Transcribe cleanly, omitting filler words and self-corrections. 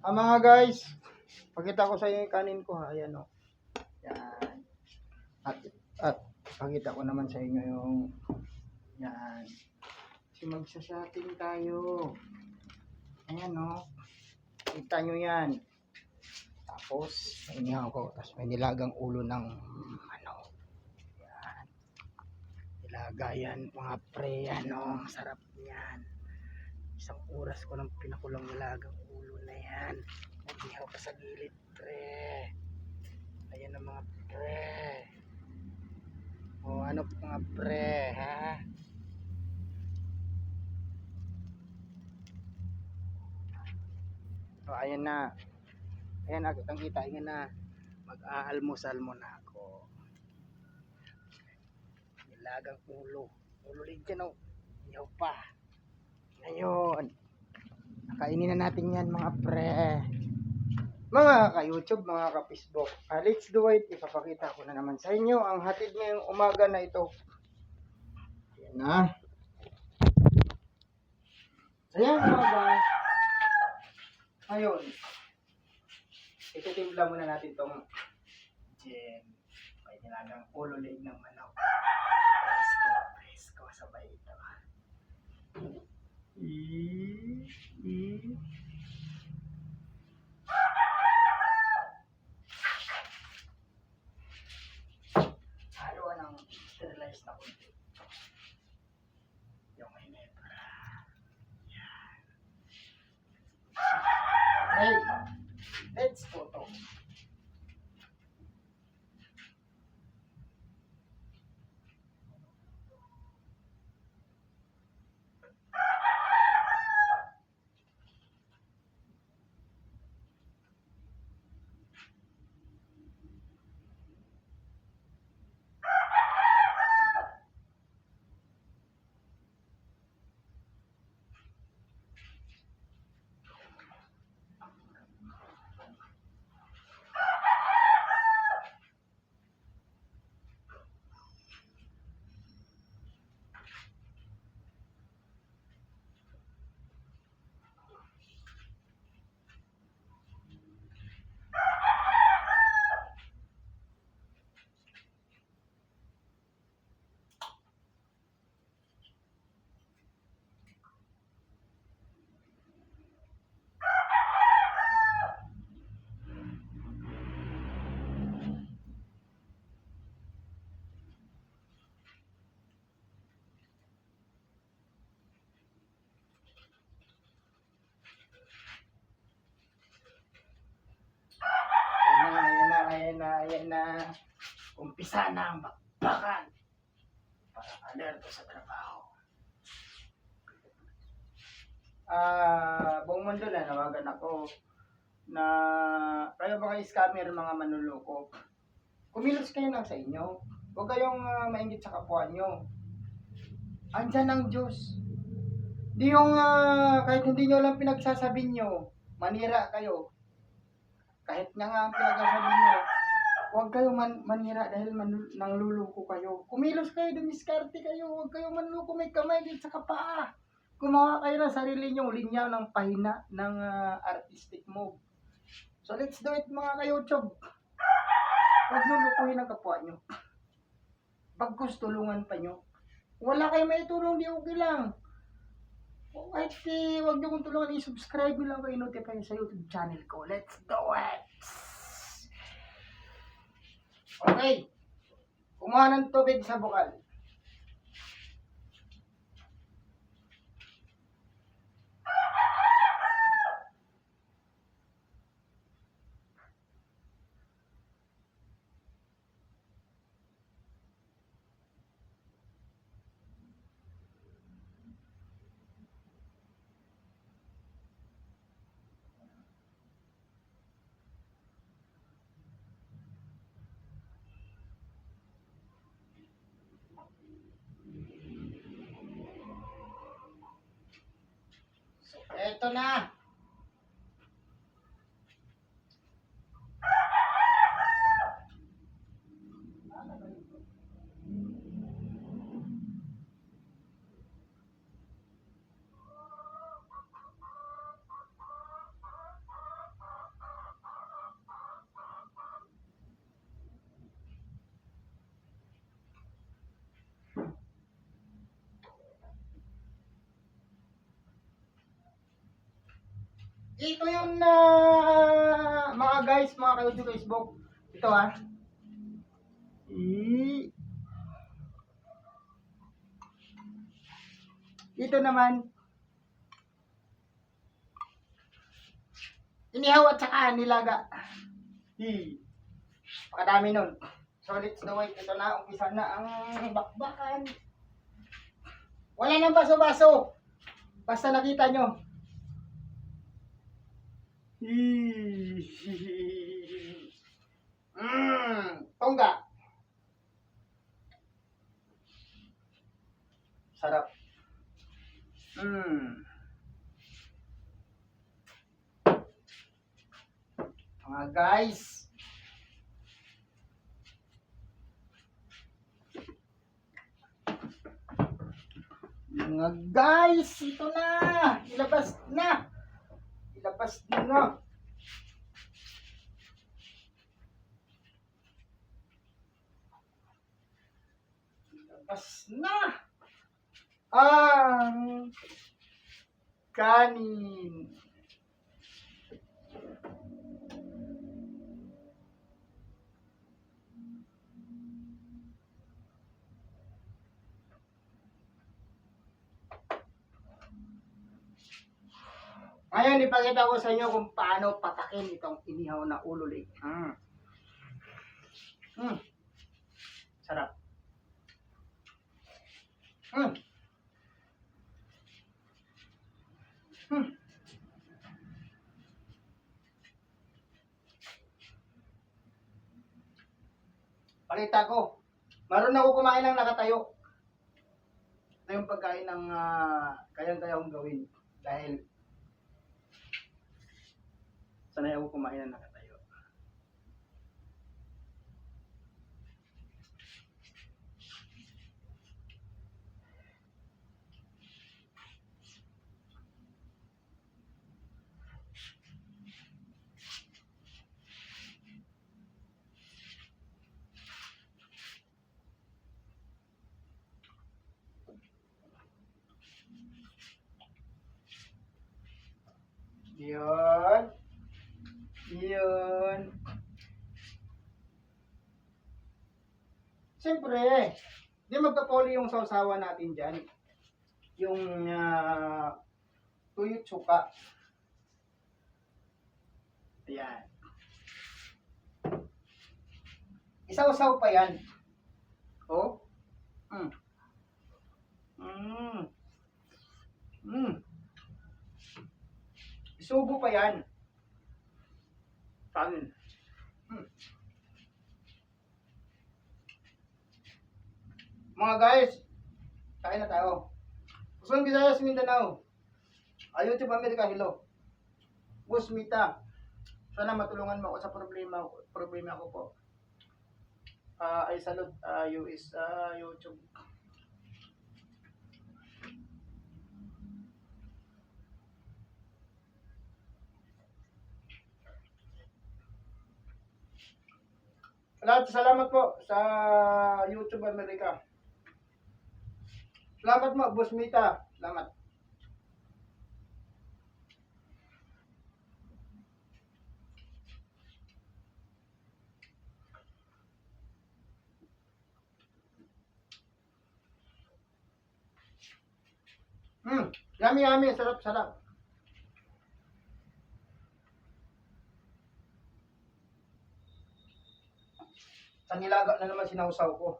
Mga guys, pakita ko sa inyo yung kanin ko ha. Ayan o. Yan. At pakita ko naman sa inyo yung yan. Kasi magsasating tayo. Ayan o. Kita nyo yan. Tapos, may inihaw ko. Tapos may nilagang ulo ng ano. Yan. Nilaga yan mga pre. Ano, sarap yan. Isang oras ko nang pinakulang nilagang ulo na yan. Nag-ihaw pa sa gilid pre. Ayan ang mga pre. O ano mga pre ha. So ayan na. Ayan na, kitang kita. Ayan na. Mag-aalmusal muna ako. Nilagang ulo. Ulo rin dyan o. Ihaw pa. Ngayon. Nakainin na natin yan mga pre. Mga ka-YouTube, mga ka-Facebook. Let's do it. Ipapakita ko na naman sa inyo ang hatid ngayong umaga na ito. Ayan na. Ayan umaga. Ngayon. Ititimpla muna natin itong gin. May nilagang ulo liig ng manok. Presko. Sabay ito. Haluan ng sterilized na kunti. Yung may nebra. Yan. Okay. Let's go to. Ayan na. Umpisa na ang bakbakan para alerto sa trabaho. Buong mundo na nawagan ako na kayo ba kayo scammer mga manluloko. Kumilos kayo lang sa inyo. Huwag kayong mainggit sa kapwa nyo. Andyan ang Diyos. Di yung kahit hindi nyo lang pinagsasabi nyo, manira kayo. Kahit nga ang pinagsasabi nyo, huwag kayong manira dahil nangluluko kayo. Kumilos kayo, dumiskarte kayo. Huwag kayong manluko, may kamay din sa kapaa. Gumawa kayo ng sarili nyong linya ng pahina ng artistic move. So let's do it mga ka-YouTube. Huwag nyo lukuhin ang kapwa nyo. Bagkus tulungan pa nyo. Wala kayo may tulong, di okay lang. Kahit huwag nyo kong tulungan, i-subscribe nyo lang kayo, notify sa YouTube channel ko. Let's do it! Okay. Kumuha ng tubig sa bukal. So, eto na. Ito yung mga guys, mga ka-YouTube Facebook. Ito ha. Ito naman, inihaw at saka nilaga. Pakadami nun. So let's do it. Ito na, umpisa na ang bakbakan. Wala nang baso-baso. Basta nakita nyo. Tongga. Sarap. Mga guys. Mga guys, ito na. Ilabas na. Ilabas na. Ilabas na. Ang kanin. Ngayon, ipakita ko sa inyo kung paano patakin itong inihaw na ululi. Sarap. Pakita ko. Maroon ako kumain ng nakatayo. Ito yung pagkain ng kayang-kaya kong gawin. Dahil sanay ako kumain ng nakatayo. Yun. Yun. Siyempre, di magkapoli yung sausawa natin dyan. Yung tuyot suka. Ayan. Isaw-saw pa yan. Oh. Isubo pa yan. Kanin. Mga guys, kain na tayo. Luzon, Visayas, Mindanao. YouTube America, hello. Busmita. Sana matulungan mo ako sa problema ko po. I salute you is YouTube. Salamat po sa YouTube America. Salamat mo, Busmita. Salamat. Yummy, yummy. Sarap, sarap. Sa nilaga na naman sinausaw ko.